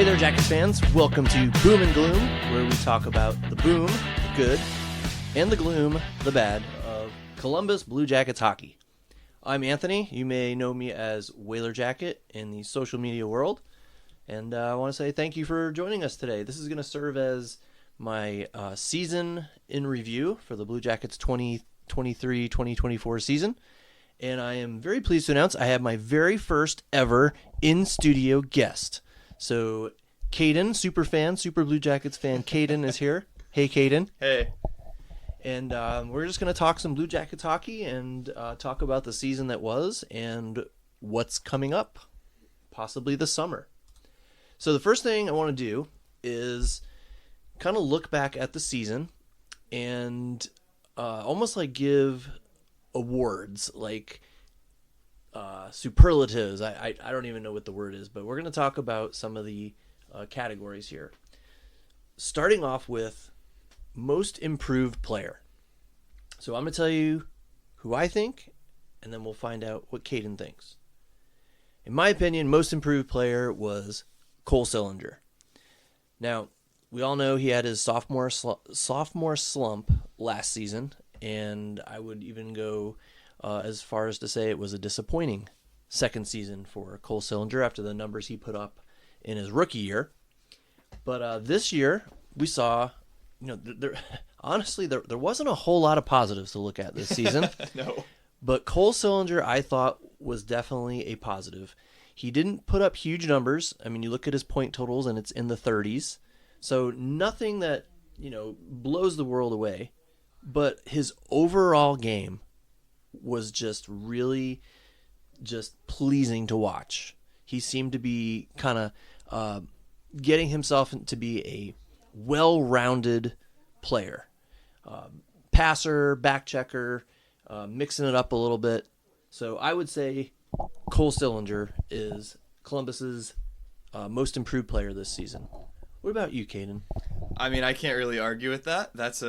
Hey there, Jackets fans. Welcome to Boom and Gloom, where we talk about the boom, the good, and the gloom, the bad, of Columbus Blue Jackets hockey. I'm Anthony. You may know me as Whaler Jacket in the social media world. And I want to say thank you for joining us today. This is going to serve as my season in review for the Blue Jackets 2023-2024 season. And I am very pleased to announce I have my very first ever in-studio guest. So, Caden, super Blue Jackets fan, Caden is here. Hey, Caden. Hey. And we're just going to talk some Blue Jackets hockey and talk about the season that was and what's coming up, possibly this summer. So the first thing I want to do is kind of look back at the season and almost like give awards, like superlatives. I don't even know what the word is, but we're going to talk about some of the categories here. Starting off with most improved player. So I'm going to tell you who I think, and then we'll find out what Caden thinks. In my opinion, most improved player was Cole Sillinger. Now, we all know he had his sophomore slump last season, and I would even go as far as to say it was a disappointing second season for Cole Sillinger after the numbers he put up in his rookie year. But this year, we saw, honestly, there wasn't a whole lot of positives to look at this season. No. But Cole Sillinger, I thought, was definitely a positive. He didn't put up huge numbers. I mean, you look at his point totals, and it's in the 30s. So nothing that, blows the world away. But his overall game was just really just pleasing to watch. He seemed to be kind of getting himself to be a well-rounded player. Passer, back checker, mixing it up a little bit. So I would say Cole Sillinger is Columbus's most improved player this season. What about you, Caden? I mean, I can't really argue with that. That's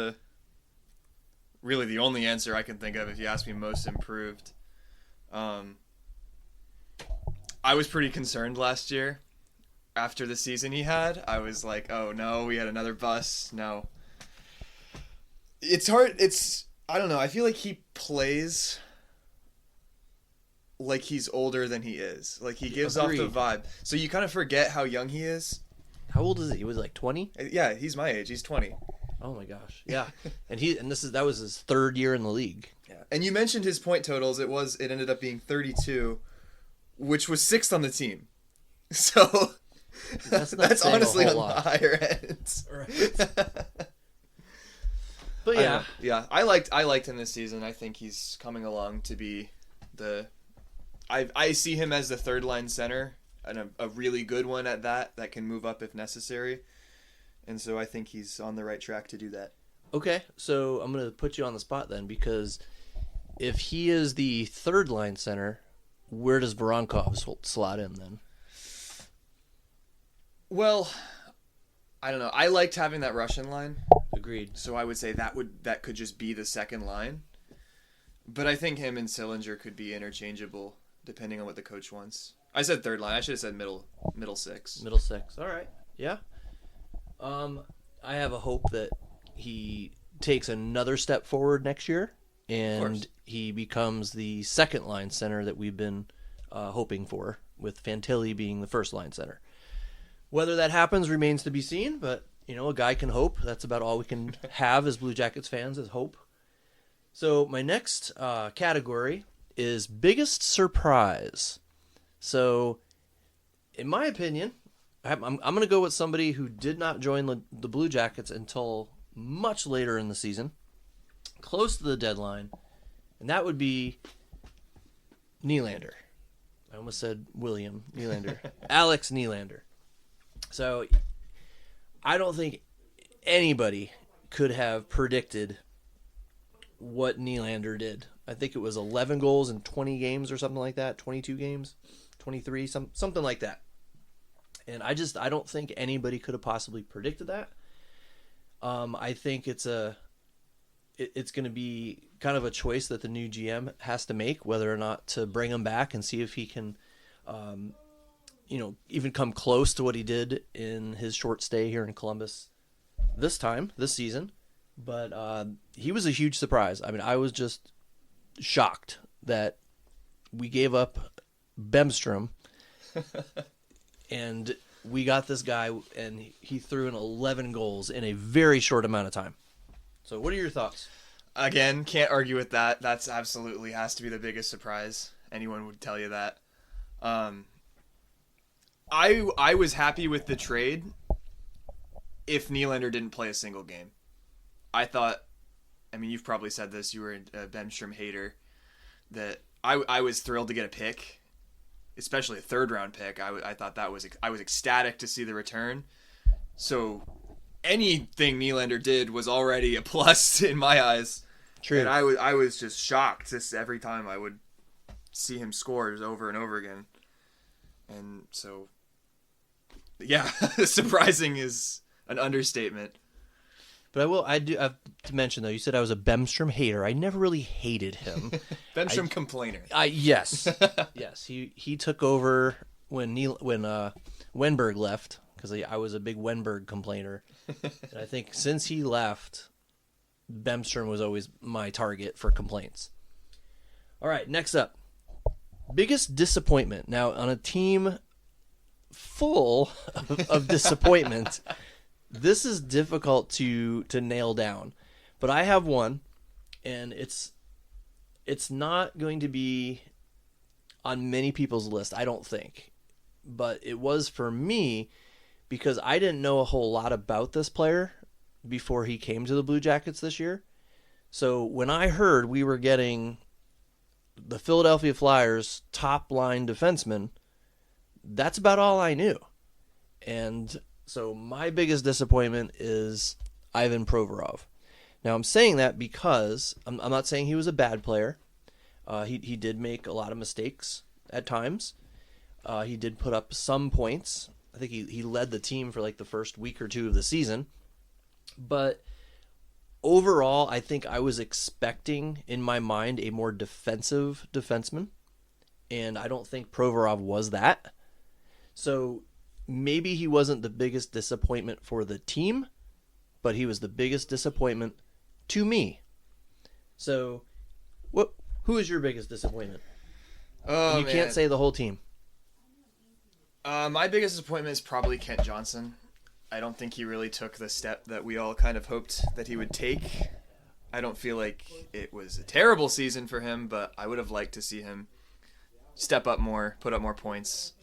really the only answer I can think of if you ask me most improved. I was pretty concerned last year after the season he had. I was like, oh no, we had another bust. No. It's hard. I don't know. I feel like he plays like he's older than he is. Like he gives off the vibe. So you kind of forget how young he is. How old is he? He was like 20? Yeah, he's my age. He's 20. Oh my gosh. Yeah. That was his third year in the league. Yeah. And you mentioned his point totals. It ended up being 32, which was 6th on the team. So that's honestly on the higher end. Right. But yeah. I liked him this season. I think he's coming along to be I see him as the third line center and a really good one at that can move up if necessary. And so I think he's on the right track to do that. Okay, so I'm going to put you on the spot then, because if he is the third line center, where does Voronkov slot in then? Well, I don't know. I liked having that Russian line. Agreed. So I would say that could just be the second line. But I think him and Sillinger could be interchangeable depending on what the coach wants. I said third line. I should have said middle six. Middle six. All right. Yeah. I have a hope that he takes another step forward next year and he becomes the second line center that we've been hoping for, with Fantilli being the first line center. Whether that happens remains to be seen, but a guy can hope. That's about all we can have as Blue Jackets fans, is hope. So my next category is biggest surprise. So, in my opinion, I'm going to go with somebody who did not join the Blue Jackets until much later in the season, close to the deadline, and that would be Nylander. I almost said William Nylander. Alex Nylander. So, I don't think anybody could have predicted what Nylander did. I think it was 11 goals in 20 games or something like that, 22 games, 23, something like that. And I don't think anybody could have possibly predicted that. I think it's going to be kind of a choice that the new GM has to make, whether or not to bring him back and see if he can even come close to what he did in his short stay here in Columbus this season. But he was a huge surprise. I mean, I was just shocked that we gave up Bemstrom and we got this guy, and he threw in 11 goals in a very short amount of time. So what are your thoughts? Again, can't argue with that. That's absolutely has to be the biggest surprise. Anyone would tell you that. I was happy with the trade if Nylander didn't play a single game. I thought, I mean, you've probably said this, you were a Bemstrom hater, that I was thrilled to get a pick, especially a third-round pick. I thought I was ecstatic to see the return. So anything Nylander did was already a plus in my eyes. True. And I was just shocked just every time I would see him score over and over again. And so, yeah, surprising is an understatement. But I do have to mention, though, you said I was a Bemstrom hater. I never really hated him. Bemstrom complainer. Yes. Yes. He took over when Wenberg left, because I was a big Wenberg complainer. And I think since he left, Bemstrom was always my target for complaints. All right, next up. Biggest disappointment. Now, on a team full of disappointment, this is difficult to nail down. But I have one, and it's not going to be on many people's list, I don't think. But it was for me because I didn't know a whole lot about this player before he came to the Blue Jackets this year. So when I heard we were getting the Philadelphia Flyers top line defenseman, that's about all I knew. And so my biggest disappointment is Ivan Provorov. Now I'm saying that because I'm not saying he was a bad player. He did make a lot of mistakes at times. He did put up some points. I think he led the team for like the first week or two of the season. But overall, I think I was expecting in my mind a more defensive defenseman. And I don't think Provorov was that. So maybe he wasn't the biggest disappointment for the team, but he was the biggest disappointment to me. So who is your biggest disappointment? Oh, you can't say the whole team. My biggest disappointment is probably Kent Johnson. I don't think he really took the step that we all kind of hoped that he would take. I don't feel like it was a terrible season for him, but I would have liked to see him step up more, put up more points.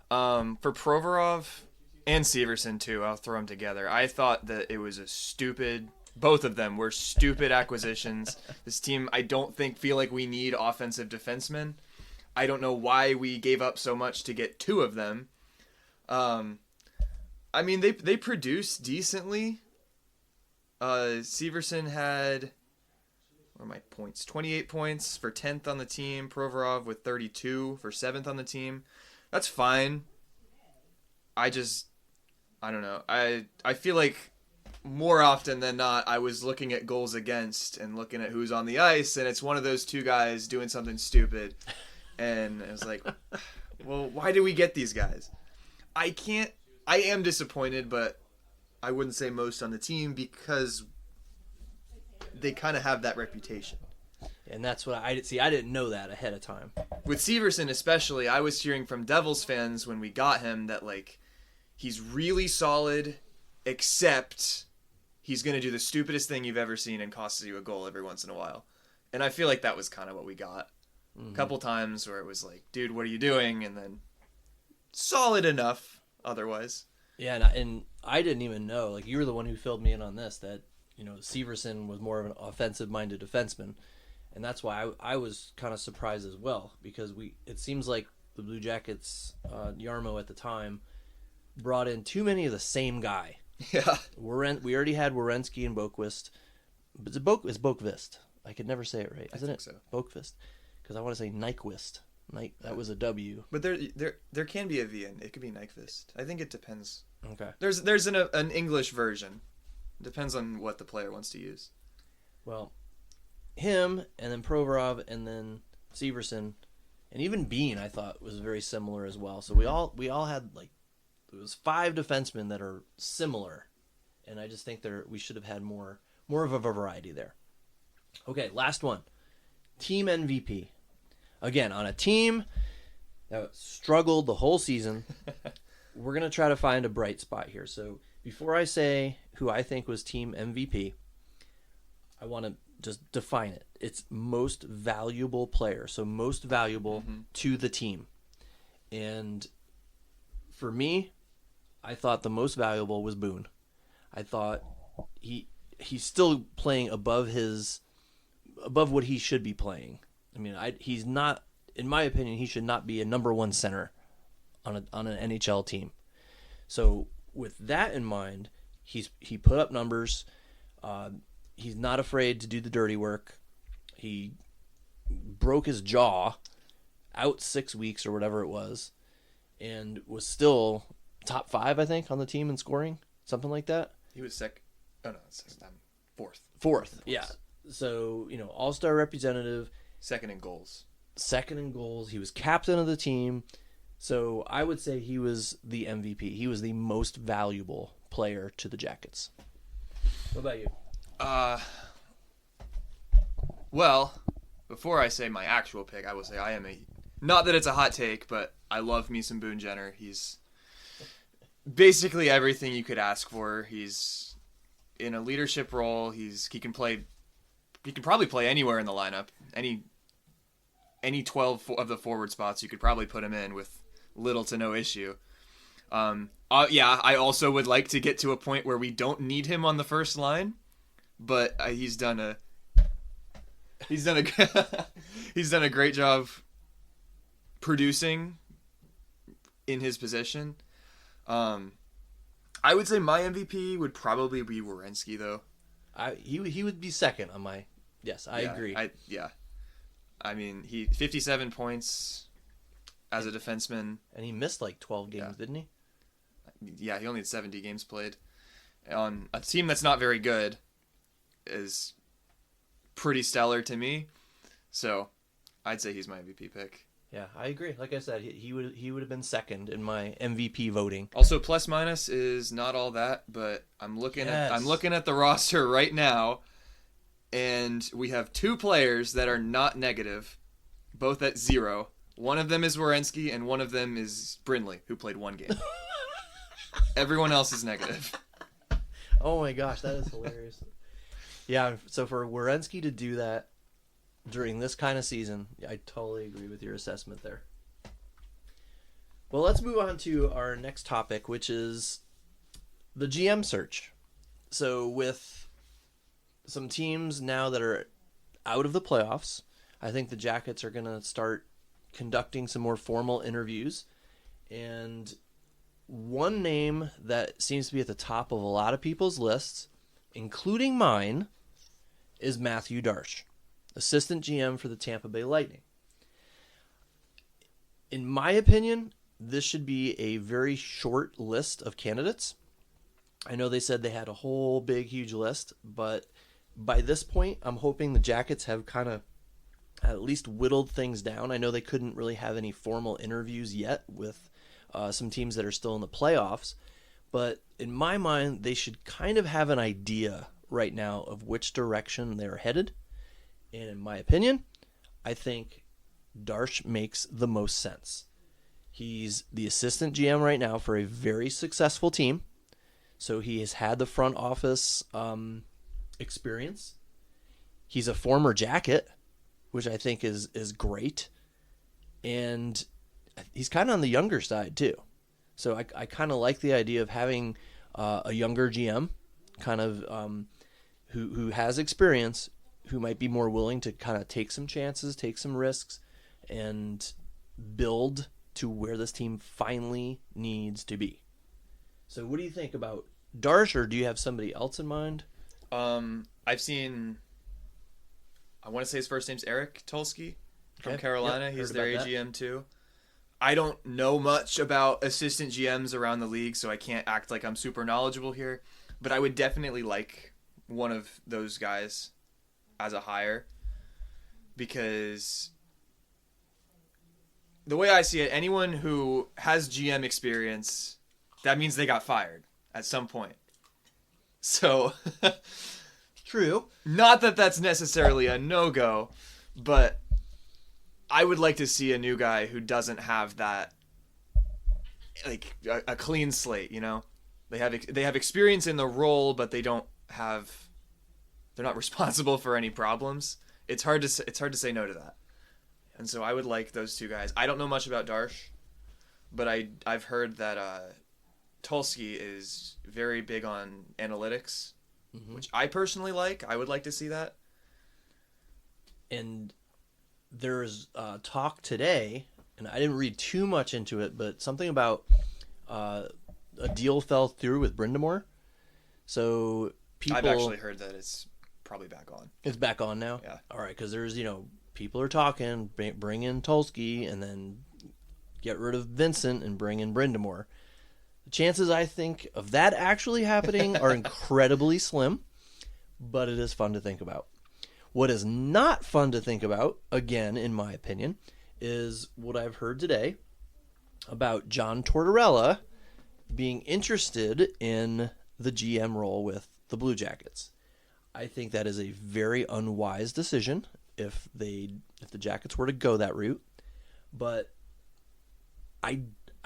For Provorov and Severson too, I'll throw them together. I thought that it was both of them were stupid acquisitions. This team, I don't feel like we need offensive defensemen. I don't know why we gave up so much to get two of them. I mean, they produced decently. Severson had, what are my points? 28 points for 10th on the team. Provorov with 32 for 7th on the team. That's fine. I don't know. I feel like more often than not, I was looking at goals against and looking at who's on the ice, and it's one of those two guys doing something stupid. And I was like, well, why do we get these guys? I am disappointed, but I wouldn't say most on the team because they kind of have that reputation. And that's what I didn't know that ahead of time. With Severson especially, I was hearing from Devils fans when we got him that like he's really solid, except he's going to do the stupidest thing you've ever seen and costs you a goal every once in a while. And I feel like that was kind of what we got. Mm-hmm. A couple times where it was like, dude, what are you doing? And then solid enough otherwise. Yeah, and I didn't even know. Like, you were the one who filled me in on this, that, Severson was more of an offensive-minded defenseman. And that's why I was kind of surprised as well, because it seems like the Blue Jackets, Yarmo at the time, brought in too many of the same guy. Yeah. We already had Werenski and Boqvist. But it's Boqvist. I could never say it right, isn't it? So. Boqvist. Because I want to say Nyquist. That was a W. But there can be a V in. It could be Nyquist. I think it depends. Okay. There's an English version. It depends on what the player wants to use. Well, him and then Provorov and then Severson, And even Bean, I thought, was very similar as well. So we all had like, it was 5 defensemen that are similar, and I just think we should have had more of a variety there. Okay, last one, team MVP. Again, on a team that struggled the whole season, we're gonna try to find a bright spot here. So before I say who I think was team MVP, I want to just define it. It's most valuable player, so most valuable to the team. And for me, I thought the most valuable was Boone. I thought he's still playing above what he should be playing. I mean, he's not, in my opinion, he should not be a number 1 center on an NHL team. So with that in mind, he put up numbers. He's not afraid to do the dirty work. He broke his jaw out 6 weeks or whatever it was, and was still top 5, I think, on the team in scoring, something like that. He was fourth. Fourth, yeah. So, all-star representative. Second in goals. He was captain of the team. So I would say he was the MVP. He was the most valuable player to the Jackets. What about you? Well, before I say my actual pick, I will say I am not that it's a hot take, but I love me some Boone Jenner. He's basically everything you could ask for. He's in a leadership role. He can probably play anywhere in the lineup. Any 12 of the forward spots you could probably put him in with little to no issue. I also would like to get to a point where we don't need him on the first line, but he's done a great job producing in his position. I would say my MVP would probably be Werenski, though. He would be second on my. Yes, I agree. I mean, he 57 points as a defenseman, and he missed like 12 games, didn't he? Yeah, he only had 70 games played on a team that's not very good. Is pretty stellar to me, so I'd say he's my MVP pick. Yeah, I agree. Like I said, he would have been second in my MVP voting. Also, plus minus is not all that, but I'm looking at the roster right now, and we have 2 players that are not negative, both at 0. One of them is Werenski, and one of them is Brindley, who played 1 game. Everyone else is negative. Oh my gosh, that is hilarious. Yeah, so for Werenski to do that during this kind of season, I totally agree with your assessment there. Well, let's move on to our next topic, which is the GM search. So with some teams now that are out of the playoffs, I think the Jackets are going to start conducting some more formal interviews. And one name that seems to be at the top of a lot of people's lists, including mine, is Matthew Darche, assistant GM for the Tampa Bay Lightning. In my opinion, this should be a very short list of candidates. I know they said they had a whole big, huge list, but by this point, I'm hoping the Jackets have kind of at least whittled things down. I know they couldn't really have any formal interviews yet with some teams that are still in the playoffs, but in my mind, they should kind of have an idea right now of which direction they're headed. And in my opinion, I think Darche makes the most sense. He's the assistant GM right now for a very successful team. So he has had the front office experience. He's a former Jacket, which I think is great. And he's kind of on the younger side too. So I kind of like the idea of having a younger GM, kind of who has experience, who might be more willing to kind of take some chances, take some risks, and build to where this team finally needs to be. So what do you think about Darche, or do you have somebody else in mind? I've seen, I want to say his first name's Eric Tulsky from Carolina. Yep, he's their AGM too. I don't know much about assistant GMs around the league, so I can't act like I'm super knowledgeable here, but I would definitely like one of those guys as a hire, because the way I see it, anyone who has GM experience, that means they got fired at some point. So, True. Not that that's necessarily a no-go, but I would like to see a new guy who doesn't have that, like a clean slate. You know, they have experience in the role, but they're not responsible for any problems. It's hard to say no to that. And so I would like those two guys. I don't know much about Darsh, but I've heard that Tulski is very big on analytics, which I personally like. I would like to see that. And there's talk today, and I didn't read too much into it, but something about a deal fell through with Brindamore. So I've actually heard that it's probably back on. It's back on now? Yeah. All right, because there's, people are talking, bring in Tulski and then get rid of Vincent and bring in Brindamore. The chances, I think, of that actually happening are incredibly slim, but it is fun to think about. What is not fun to think about, again, in my opinion, is what I've heard today about John Tortorella being interested in the GM role with the Blue Jackets. I think that is a very unwise decision if the Jackets were to go that route, but I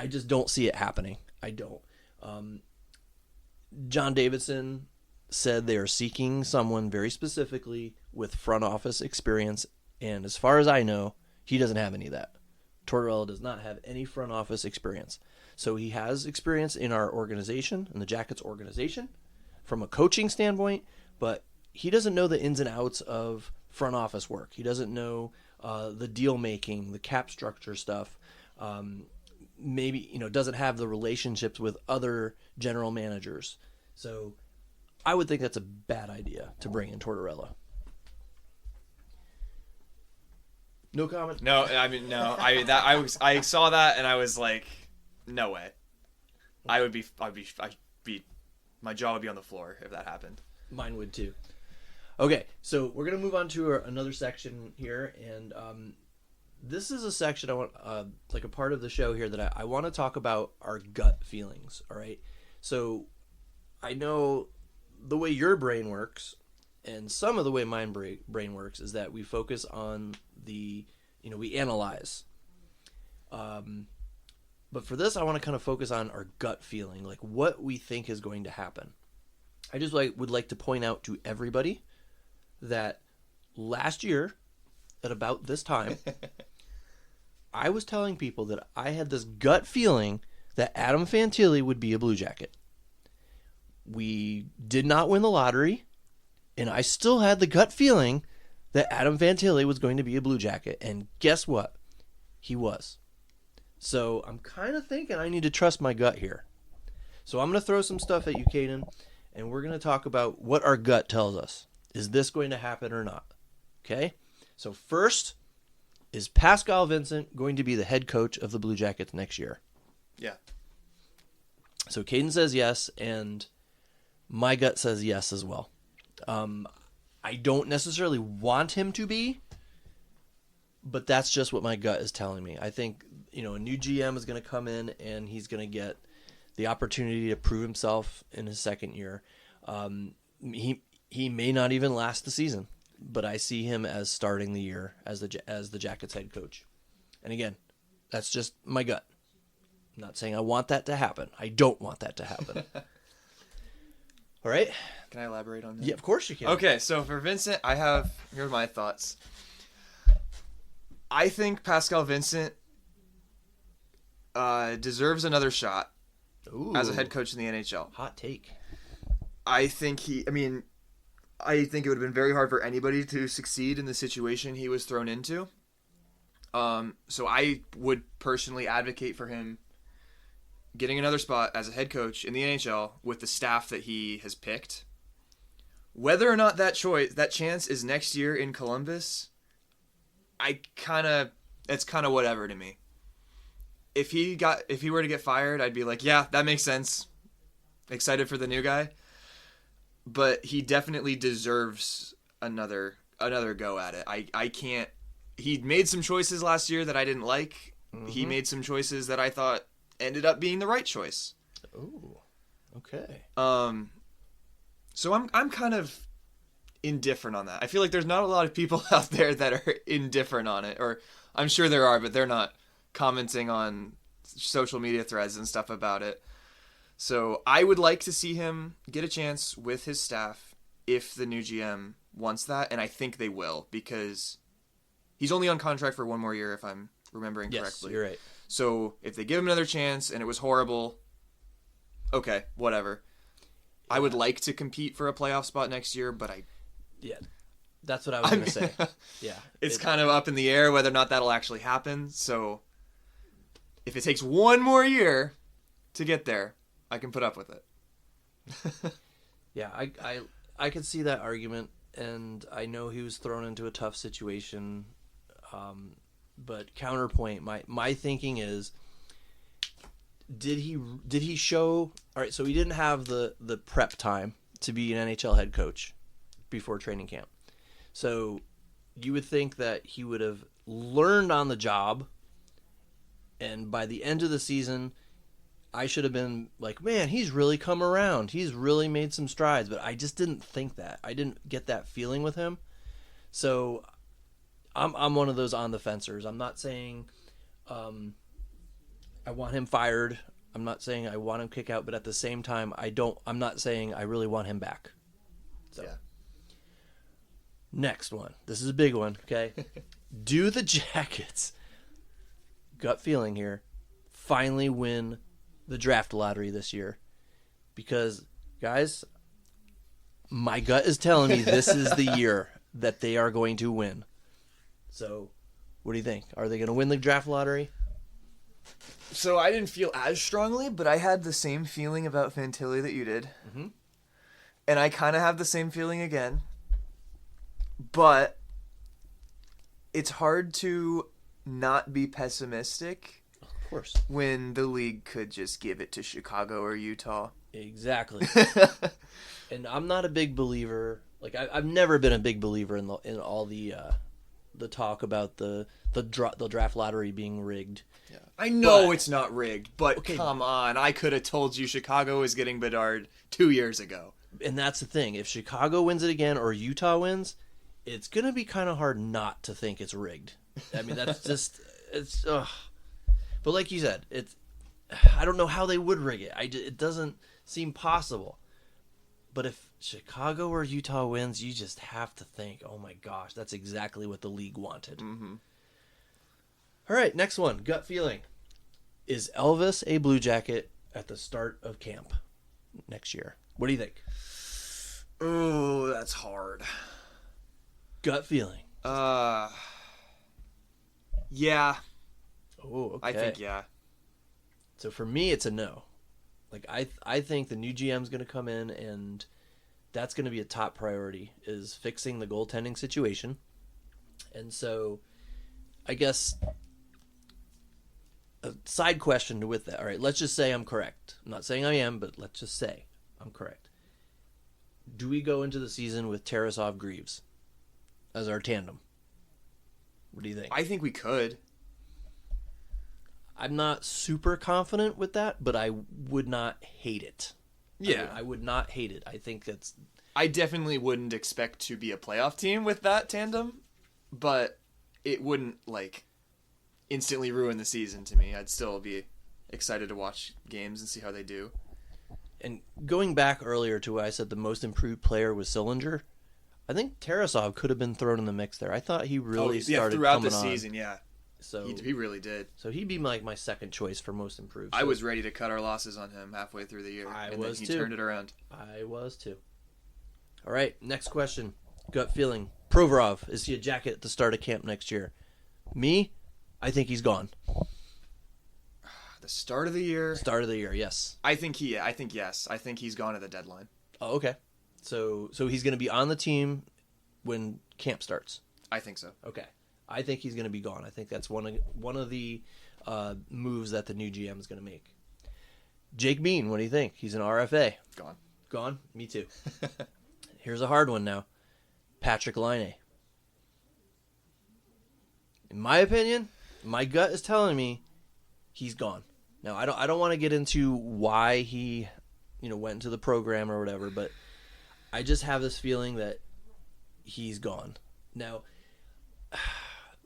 just don't see it happening. I don't. John Davidson said they are seeking someone very specifically with front office experience, and as far as I know, he doesn't have any of that. Tortorella does not have any front office experience. So he has experience in our organization, in the Jackets organization, from a coaching standpoint, but he doesn't know the ins and outs of front office work. He doesn't know the deal making, the cap structure stuff. Maybe doesn't have the relationships with other general managers. So I would think that's a bad idea to bring in Tortorella. No comment. No, I mean no. I saw that and I was like, no way. I'd be my jaw would be on the floor if that happened. Mine would too. Okay, so we're gonna move on to another section here, and this is a section I want, like a part of the show here that I want to talk about our gut feelings. All right, so I know the way your brain works, and some of the way my brain works is that we focus on we analyze. But for this, I want to kind of focus on our gut feeling, like what we think is going to happen. I just would like to point out to everybody that last year, at about this time, I was telling people that I had this gut feeling that Adam Fantilli would be a Blue Jacket. We did not win the lottery, and I still had the gut feeling that Adam Fantilli was going to be a Blue Jacket, and guess what? He was. So I'm kind of thinking I need to trust my gut here. So I'm going to throw some stuff at you, Caden, and we're going to talk about what our gut tells us. Is this going to happen or not? Okay? So first, is Pascal Vincent going to be the head coach of the Blue Jackets next year? Yeah. So Caden says yes, and my gut says yes as well. I don't necessarily want him to be, but that's just what my gut is telling me. I think, a new GM is going to come in, and he's going to get the opportunity to prove himself in his second year. He may not even last the season, but I see him as starting the year as the Jackets head coach. And again, that's just my gut. I'm not saying I want that to happen. I don't want that to happen. All right. Can I elaborate on that? Yeah, of course you can. Okay, so for Vincent, here are my thoughts. I think Pascal Vincent deserves another shot as a head coach in the NHL. Hot take. I think it would have been very hard for anybody to succeed in the situation he was thrown into. So I would personally advocate for him getting another spot as a head coach in the NHL with the staff that he has picked. Whether or not that chance is next year in Columbus, it's kind of whatever to me. If he were to get fired, I'd be like, yeah, that makes sense. Excited for the new guy. But he definitely deserves another go at it. I can't. He made some choices last year that I didn't like. he made some choices that I thought ended up being the right choice. Ooh, okay. So I'm kind of indifferent on that. I feel like there's not a lot of people out there that are indifferent on it, or I'm sure there are, but they're not commenting on social media threads and stuff about it. So I would like to see him get a chance with his staff if the new GM wants that, and I think they will, because he's only on contract for one more year, if I'm remembering correctly. Yes, you're right. So if they give him another chance and it was horrible, okay, whatever. Yeah. I would like to compete for a playoff spot next year, but yeah, that's what I was going to say. Yeah. It's kind of up in the air whether or not that'll actually happen. So if it takes one more year to get there, I can put up with it. Yeah, I could see that argument, and I know he was thrown into a tough situation. But counterpoint, my thinking is, did he show? All right, so he didn't have the prep time to be an NHL head coach before training camp. So you would think that he would have learned on the job, and by the end of the season, I should have been like, man, he's really come around. He's really made some strides. But I just didn't think that. I didn't get that feeling with him. So I'm one of those on the fencers. I'm not saying I want him fired. I'm not saying I want him kicked out. But at the same time, I'm not saying I really want him back. So. Yeah. Next one. This is a big one, okay? Do the Jackets, gut feeling here, finally win the draft lottery this year? Because, guys, my gut is telling me this is the year that they are going to win. So, what do you think? Are they going to win the draft lottery? So I didn't feel as strongly, but I had the same feeling about Fantilli that you did. Mm-hmm. And I kind of have the same feeling again. But it's hard to not be pessimistic. Of course. When the league could just give it to Chicago or Utah. Exactly. And I'm not a big believer. Like I've never been a big believer in all the talk about the draft lottery being rigged. Yeah. I know it's not rigged, but okay, come on. I could have told you Chicago was getting Bedard 2 years ago. And that's the thing. If Chicago wins it again or Utah wins, it's going to be kind of hard not to think it's rigged. I mean, that's just... it's. But like you said, I don't know how they would rig it. It doesn't seem possible. But if Chicago or Utah wins, you just have to think, oh my gosh, that's exactly what the league wanted. Mm-hmm. All right, next one. Gut feeling. Is Elvis a Blue Jacket at the start of camp next year? What do you think? Oh, that's hard. Gut feeling. Yeah. Oh, okay. I think yeah. So for me, it's a no. Like I think the new GM is going to come in, and that's going to be a top priority, is fixing the goaltending situation. And so, I guess a side question with that. All right, let's just say I'm correct. I'm not saying I am, but let's just say I'm correct. Do we go into the season with Tarasov Greaves as our tandem? What do you think? I think we could. I'm not super confident with that, but I would not hate it. Yeah. I would not hate it. I think that's... I definitely wouldn't expect to be a playoff team with that tandem, but it wouldn't, instantly ruin the season to me. I'd still be excited to watch games and see how they do. And going back earlier to what I said the most improved player was Sillinger, I think Tarasov could have been thrown in the mix there. I thought he really started throughout coming the on. season, yeah. So he really did. So he'd be my second choice for most improved. So I was ready to cut our losses on him halfway through the year. Then he turned it around. I was too. All right, next question. Gut feeling. Provorov, is he a Jacket at the start of camp next year? Me, I think he's gone. The start of the year? Start of the year, yes. I think yes. I think he's gone at the deadline. Oh, okay. So he's going to be on the team when camp starts. I think so. Okay. I think he's going to be gone. I think that's one of the moves that the new GM is going to make. Jake Bean, what do you think? He's an RFA. Gone. Gone? Me too. Here's a hard one now. Patrick Laine. In my opinion, My gut is telling me he's gone. Now, I don't want to get into why he, went into the program or whatever, but I just have this feeling that he's gone. Now,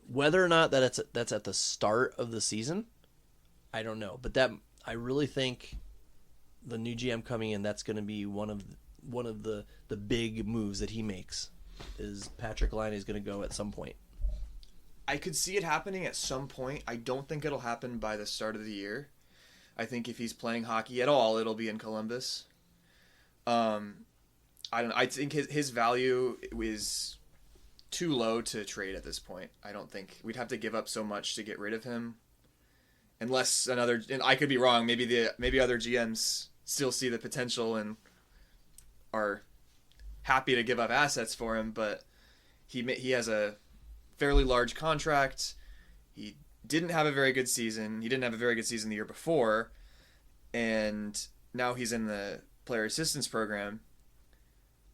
whether or not that's at the start of the season, I don't know. But I really think the new GM coming in, that's going to be one of the big moves that he makes. Is Patrick Laine is going to go at some point. I could see it happening at some point. I don't think it'll happen by the start of the year. I think if he's playing hockey at all, it'll be in Columbus. I think his value is too low to trade at this point. I don't think we'd have to give up so much to get rid of him. Unless and I could be wrong. Maybe other GMs still see the potential and are happy to give up assets for him, but he has a fairly large contract. He didn't have a very good season. He didn't have a very good season the year before, and now he's in the player assistance program.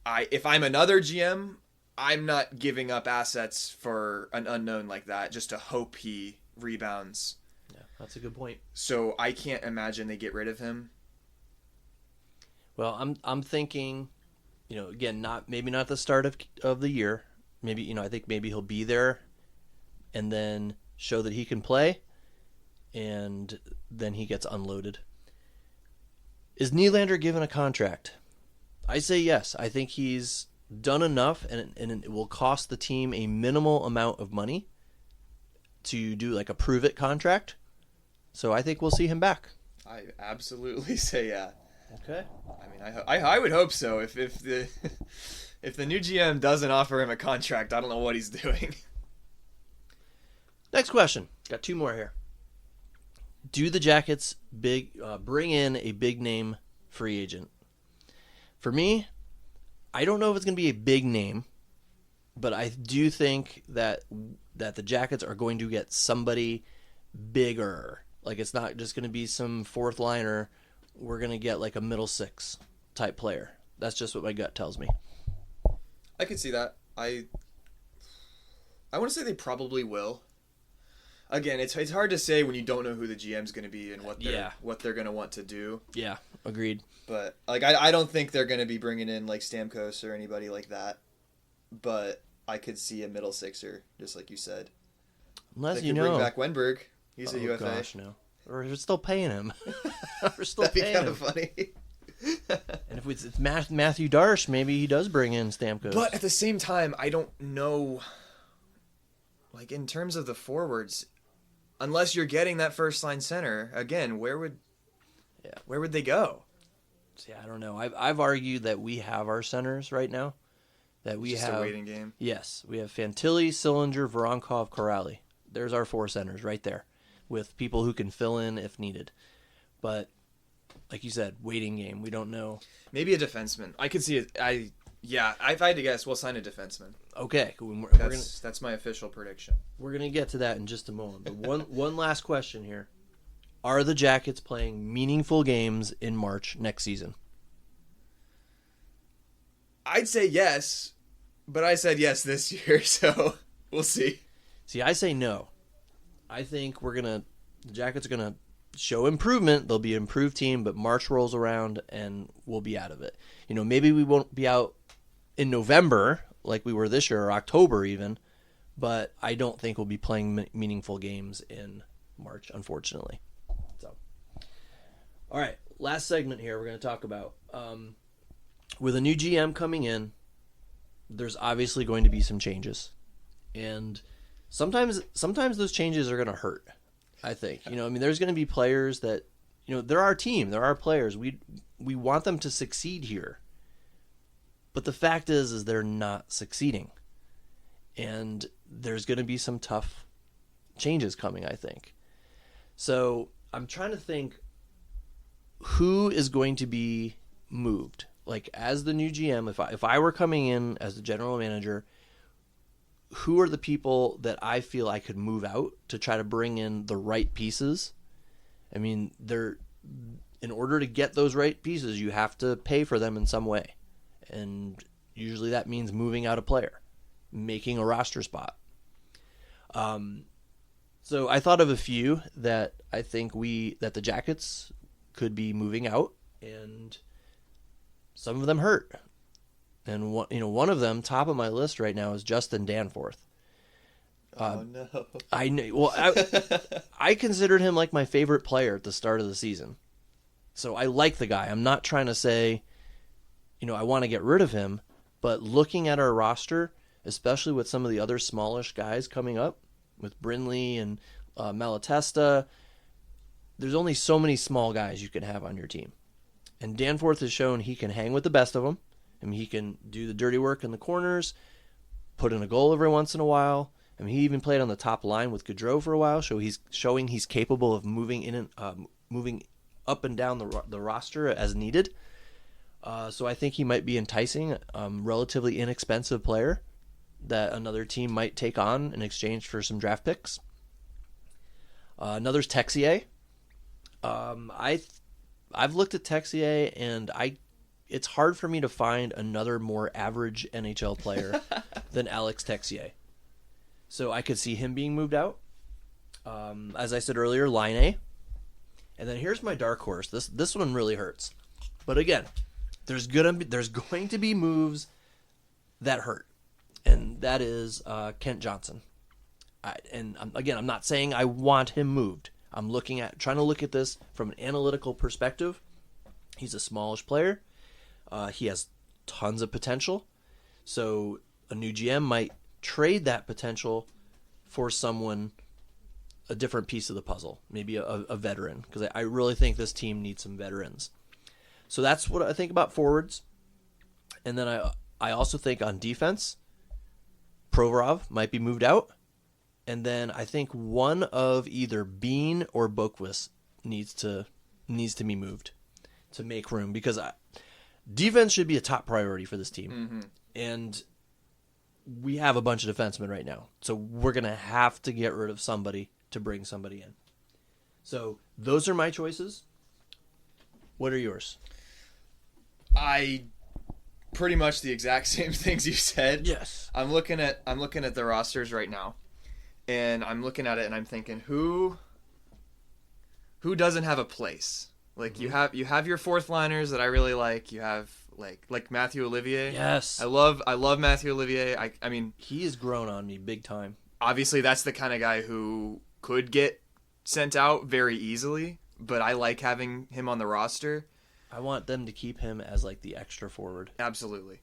If I'm another GM, I'm not giving up assets for an unknown like that just to hope he rebounds. Yeah, that's a good point. So I can't imagine they get rid of him. Well, I'm thinking, again, maybe not the start of the year. Maybe, I think maybe he'll be there and then show that he can play, and then he gets unloaded. Is Nylander given a contract? I say yes. I think he's done enough, and it will cost the team a minimal amount of money to do like a prove-it contract. So I think we'll see him back. I absolutely say yeah. Okay. I mean, I would hope so. If the if the new GM doesn't offer him a contract, I don't know what he's doing. Next question. Got two more here. Do the Jackets bring in a big name free agent? For me, I don't know if it's going to be a big name, but I do think that the Jackets are going to get somebody bigger. Like, it's not just going to be some fourth liner. We're going to get like a middle six type player. That's just what my gut tells me. I could see that. I want to say they probably will. Again, it's hard to say when you don't know who the GM's going to be and what they're going to want to do. Yeah, agreed. But like I don't think they're going to be bringing in like Stamkos or anybody like that. But I could see a middle sixer, just like you said. Unless they could bring back Wenberg. He's a UFA. Oh gosh, no. We're still paying him. We're still That'd paying be kind him. of funny. And if it's Matthew Darsh, maybe he does bring in Stamkos. But at the same time, I don't know. Like in terms of the forwards, unless you're getting that first line center again, where would they go? See, I don't know. I've argued that we have our centers right now. That we Just have a waiting game. Yes, we have Fantilli, Sillinger, Voronkov, Corrali. There's our four centers right there, with people who can fill in if needed. But like you said, waiting game. We don't know. Maybe a defenseman. I could see it. If I had to guess, we'll sign a defenseman. Okay, that's my official prediction. We're gonna get to that in just a moment. But one last question here: are the Jackets playing meaningful games in March next season? I'd say yes, but I said yes this year, so we'll see. See, I say no. I think the Jackets are gonna show improvement. They'll be an improved team, but March rolls around and we'll be out of it. Maybe we won't be out in November like we were this year, or October even, but I don't think we'll be playing meaningful games in March, unfortunately. So, all right, last segment here we're going to talk about. With a new GM coming in, there's obviously going to be some changes, and sometimes those changes are going to hurt. I think there's going to be players that they're our team, they're our players. We want them to succeed here, but the fact is they're not succeeding, and there's going to be some tough changes coming, I think. So I'm trying to think who is going to be moved. Like, as the new GM, if I were coming in as the general manager, who are the people that I feel I could move out to try to bring in the right pieces? I mean, in order to get those right pieces, you have to pay for them in some way. And usually that means moving out a player, making a roster spot. So I thought of a few that I think that the Jackets could be moving out, and some of them hurt. And one of them, top of my list right now, is Justin Danforth. Oh no! I know. Well, I considered him like my favorite player at the start of the season, so I like the guy. I'm not trying to say, I want to get rid of him, but looking at our roster, especially with some of the other smallish guys coming up, with Brindley and Malatesta, there's only so many small guys you can have on your team. And Danforth has shown he can hang with the best of them. I mean, he can do the dirty work in the corners, put in a goal every once in a while. I mean, he even played on the top line with Gaudreau for a while, so he's showing he's capable of moving in and moving up and down the roster as needed. So I think he might be enticing, relatively inexpensive player that another team might take on in exchange for some draft picks. Another's Texier. I've looked at Texier, and it's hard for me to find another more average NHL player than Alex Texier. So I could see him being moved out. As I said earlier, Line A. And then here's my dark horse. This one really hurts. But again, there's going to be moves that hurt. And that is Kent Johnson. I'm not saying I want him moved. I'm trying to look at this from an analytical perspective. He's a smallish player. He has tons of potential. So a new GM might trade that potential for a different piece of the puzzle, maybe a veteran, because I really think this team needs some veterans. So that's what I think about forwards. And then I also think on defense, Provorov might be moved out. And then I think one of either Bean or Boqvist needs to be moved to make room, because defense should be a top priority for this team. Mm-hmm. And we have a bunch of defensemen right now. So we're going to have to get rid of somebody to bring somebody in. So those are my choices. What are yours? I pretty much the exact same things you said. Yes. I'm looking at the rosters right now, and I'm looking at it and I'm thinking who doesn't have a place? Like, mm-hmm. you have your fourth liners that I really like. You have like Matthew Olivier. Yes. I love Matthew Olivier. I mean, he has grown on me big time. Obviously, that's the kind of guy who could get sent out very easily, but I like having him on the roster. I want them to keep him as like the extra forward. Absolutely.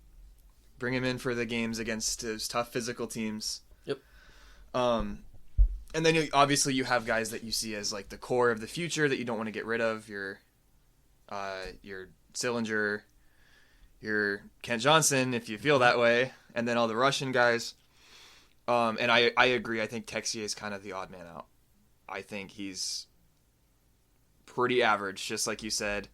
Bring him in for the games against those tough physical teams. Yep. And then obviously you have guys that you see as like the core of the future that you don't want to get rid of. Your Sillinger, your Kent Johnson, if you feel that way, and then all the Russian guys. And I agree. I think Texier is kind of the odd man out. I think he's pretty average, just like you said.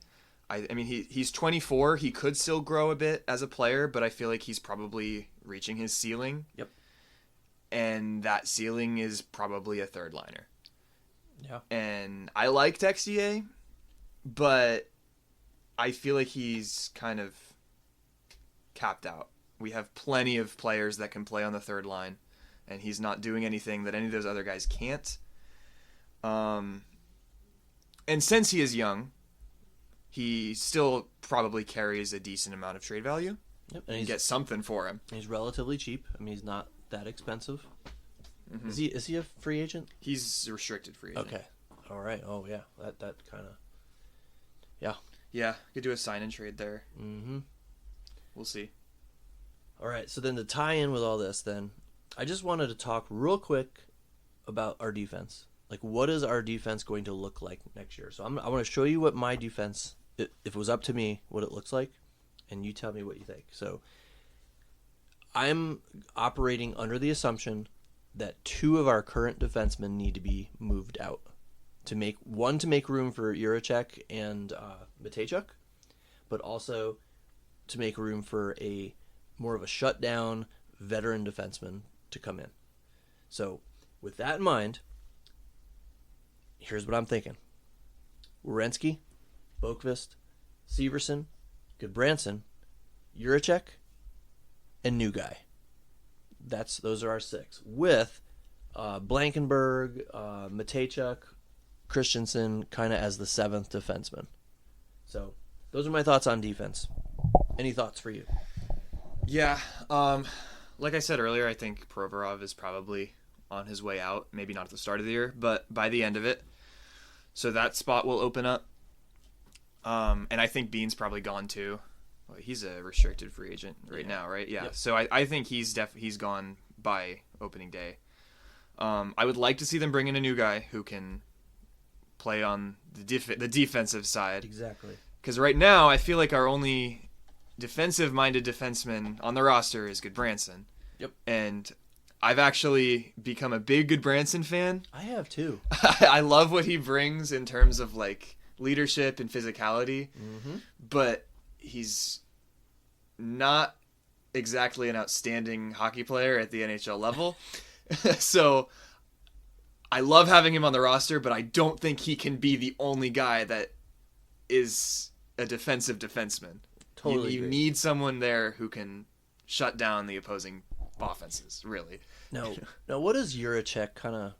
I mean, he's 24. He could still grow a bit as a player, but I feel like he's probably reaching his ceiling. Yep. And that ceiling is probably a third liner. Yeah. And I like Texier, but I feel like he's kind of capped out. We have plenty of players that can play on the third line, and he's not doing anything that any of those other guys can't. And since he is young, he still probably carries a decent amount of trade value. Yep. And you get something for him. He's relatively cheap. I mean, he's not that expensive. Mm-hmm. Is he a free agent? He's a restricted free agent. Okay. All right. Oh yeah. That kind of. Yeah. Yeah. Could do a sign and trade there. Mm-hmm. We'll see. All right. So then to tie in with all this, then I just wanted to talk real quick about our defense. Like, what is our defense going to look like next year? So I want to show you what my defense, if it was up to me, what it looks like, and you tell me what you think. So I'm operating under the assumption that 2 of our current defensemen need to be moved out to make room for Juracek and Matejchuk, but also to make room for a more of a shutdown veteran defenseman to come in. So with that in mind, here's what I'm thinking: Werenski, Boqvist, Severson, Goodbranson, Juracek, and new guy. Those are our 6, with Blankenberg, Matejchuk, Christensen kind of as the seventh defenseman. So those are my thoughts on defense. Any thoughts for you? Yeah. Like I said earlier, I think Provorov is probably on his way out. Maybe not at the start of the year, but by the end of it. So that spot will open up. And I think Bean's probably gone too. Well, he's a restricted free agent right now, right? Yeah. Yep. So I think he's gone by opening day. I would like to see them bring in a new guy who can play on the defensive side. Exactly. Because right now, I feel like our only defensive-minded defenseman on the roster is Goodbranson. Yep. And I've actually become a big Goodbranson fan. I have too. I love what he brings in terms of like leadership and physicality, but he's not exactly an outstanding hockey player at the NHL level. So I love having him on the roster, but I don't think he can be the only guy that is a defensive defenseman. Totally you need someone there who can shut down the opposing offenses, really. Now, what does Juracek kind of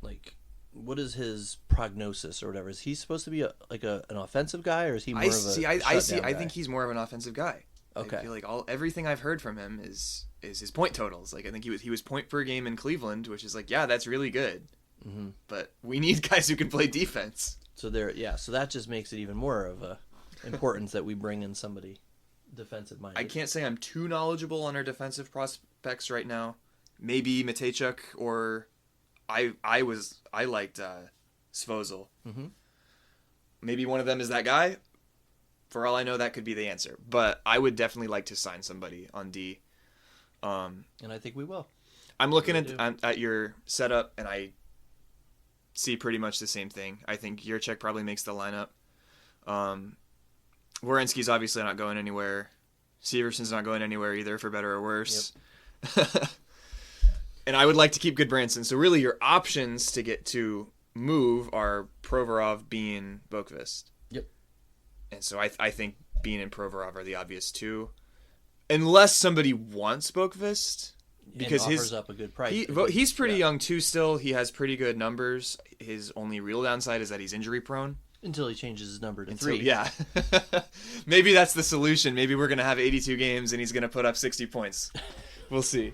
like? What is his prognosis or whatever? Is he supposed to be an offensive guy, or is he more of a shutdown guy? I think he's more of an offensive guy. Okay. I feel like everything I've heard from him is his point totals. Like I think he was point per game in Cleveland, which is like, yeah, that's really good. Mm-hmm. But we need guys who can play defense. So so that just makes it even more of a importance that we bring in somebody defensive minded. I can't say I'm too knowledgeable on our defensive prospects right now. Maybe Matejchuk or I liked Svozil. Mm-hmm. Maybe one of them is that guy. For all I know, that could be the answer. But I would definitely like to sign somebody on D. And I think we will. I'm looking at your setup, and I see pretty much the same thing. I think Juracek probably makes the lineup. Werenski's obviously not going anywhere. Severson's not going anywhere either, for better or worse. Yep. And I would like to keep Goodbranson. So really your options to get to move are Provorov, Bean, Boqvist. Yep. And so I think Bean and Provorov are the obvious two. Unless somebody wants Boqvist. Because offers up a good price. He's pretty young too still. He has pretty good numbers. His only real downside is that he's injury prone. Until he changes his number to 3. Yeah. Maybe that's the solution. Maybe we're going to have 82 games and he's going to put up 60 points. We'll see.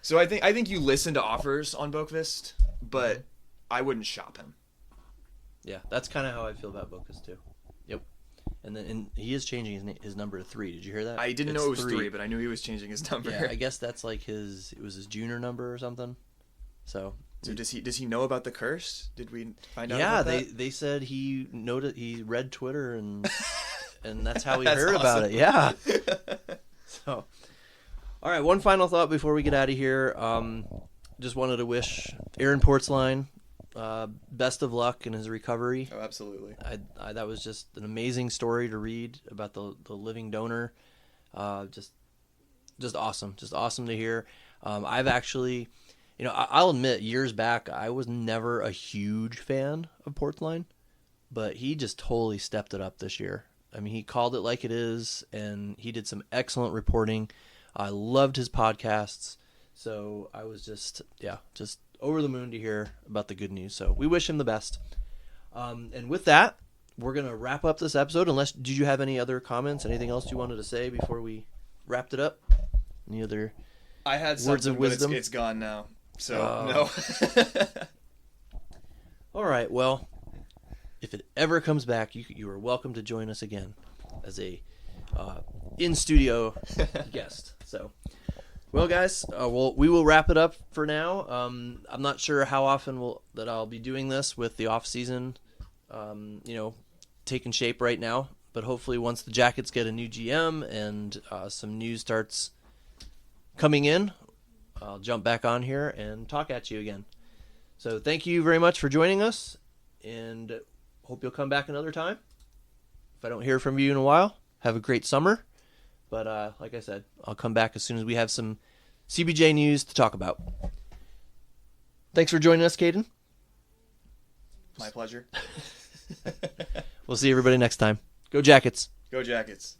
So I think you listen to offers on Boqvist, but I wouldn't shop him. Yeah, that's kind of how I feel about Boqvist too. Yep. And he is changing his number to 3. Did you hear that? I didn't know it was 3, but I knew he was changing his number. Yeah, I guess that's like it was his junior number or something. So does he know about the curse? Did we find out about that? Yeah, they said he read Twitter and that's how he heard about it. Yeah. So, all right, one final thought before we get out of here. Just wanted to wish Aaron Portzline best of luck in his recovery. Oh, absolutely. I that was just an amazing story to read about the living donor. Just awesome. Just awesome to hear. I've actually, I'll admit, years back, I was never a huge fan of Portzline, but he just totally stepped it up this year. I mean, he called it like it is, and he did some excellent reporting. I loved his podcasts, so I was just over the moon to hear about the good news. So we wish him the best. And with that, we're going to wrap up this episode. Did you have any other comments, anything else you wanted to say before we wrapped it up? Any other I had words of wisdom? But it's gone now. So, no. All right. Well, if it ever comes back, you are welcome to join us again as a in-studio guest. So, well, guys, we will wrap it up for now. I'm not sure how often that I'll be doing this with the off season, taking shape right now. But hopefully, once the Jackets get a new GM and some news starts coming in, I'll jump back on here and talk at you again. So, thank you very much for joining us, and hope you'll come back another time. If I don't hear from you in a while, have a great summer. But like I said, I'll come back as soon as we have some CBJ news to talk about. Thanks for joining us, Caden. My pleasure. We'll see everybody next time. Go Jackets. Go Jackets.